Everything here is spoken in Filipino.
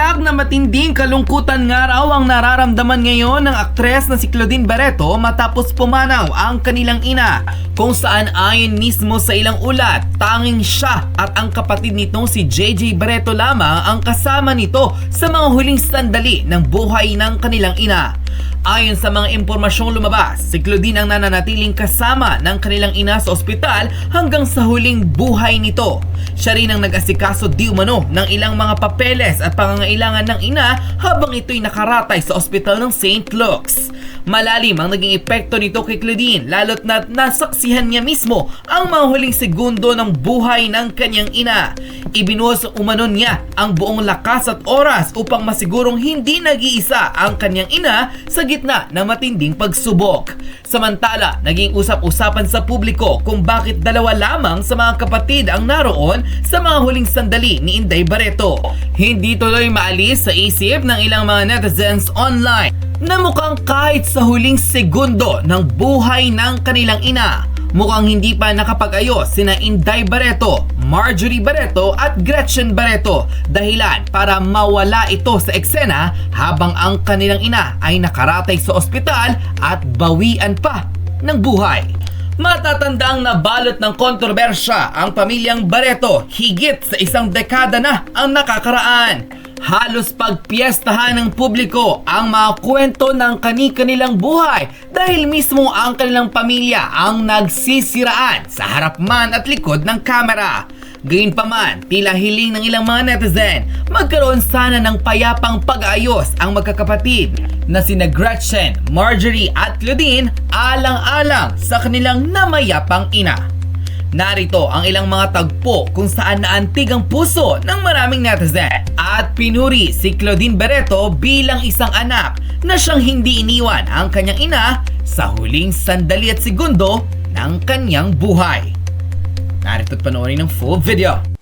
Tiyak na matinding kalungkutan nga raw ang nararamdaman ngayon ng aktres na si Claudine Barreto matapos pumanaw ang kanilang ina, kung saan ayon mismo sa ilang ulat, tanging siya at ang kapatid nitong si JJ Barreto lamang ang kasama nito sa mga huling sandali ng buhay ng kanilang ina. Ayon sa mga impormasyong lumabas, si Claudine ang nananatiling kasama ng kanilang ina sa ospital hanggang sa huling buhay nito. Siya rin ang nag-asikaso di umano ng ilang mga papeles at pangangailangan ng ina habang ito'y nakaratay sa ospital ng St. Luke's. Malalim ang naging epekto nito kay Claudine lalo't na nasaksihan niya mismo ang mga huling segundo ng buhay ng kanyang ina. Ibinuhos umano niya ang buong lakas at oras upang masigurong hindi nag-iisa ang kanyang ina sa gitna ng matinding pagsubok. Samantala, naging usap-usapan sa publiko kung bakit dalawa lamang sa mga kapatid ang naroon sa mga huling sandali ni Inday Barreto. Hindi tuloy maalis sa isip ng ilang mga netizens online na mukhang kahit sa huling segundo ng buhay ng kanilang ina, mukhang hindi pa nakapag-ayos sina Inday Barreto, Marjorie Barreto at Gretchen Barreto, dahilan para mawala ito sa eksena habang ang kanilang ina ay nakaratay sa ospital at bawian pa ng buhay. Matatandaang nabalot ng kontrobersya ang pamilyang Barreto higit sa isang dekada na ang nakakaraan. Halos pagpiestahan ng publiko ang mga kwento ng kani-kanilang buhay dahil mismo ang kanilang pamilya ang nagsisiraan sa harap man at likod ng kamera. Gayunpaman, tila hiling ng ilang mga netizen, magkaroon sana ng payapang pag-aayos ang magkakapatid na sina Gretchen, Marjorie at Claudine alang-alang sa kanilang namayapang ina. Narito ang ilang mga tagpo kung saan naantig ang puso ng maraming netizen at pinuri si Claudine Barreto bilang isang anak na siyang hindi iniwan ang kanyang ina sa huling sandali at segundo ng kanyang buhay. Narito't panoorin ng full video.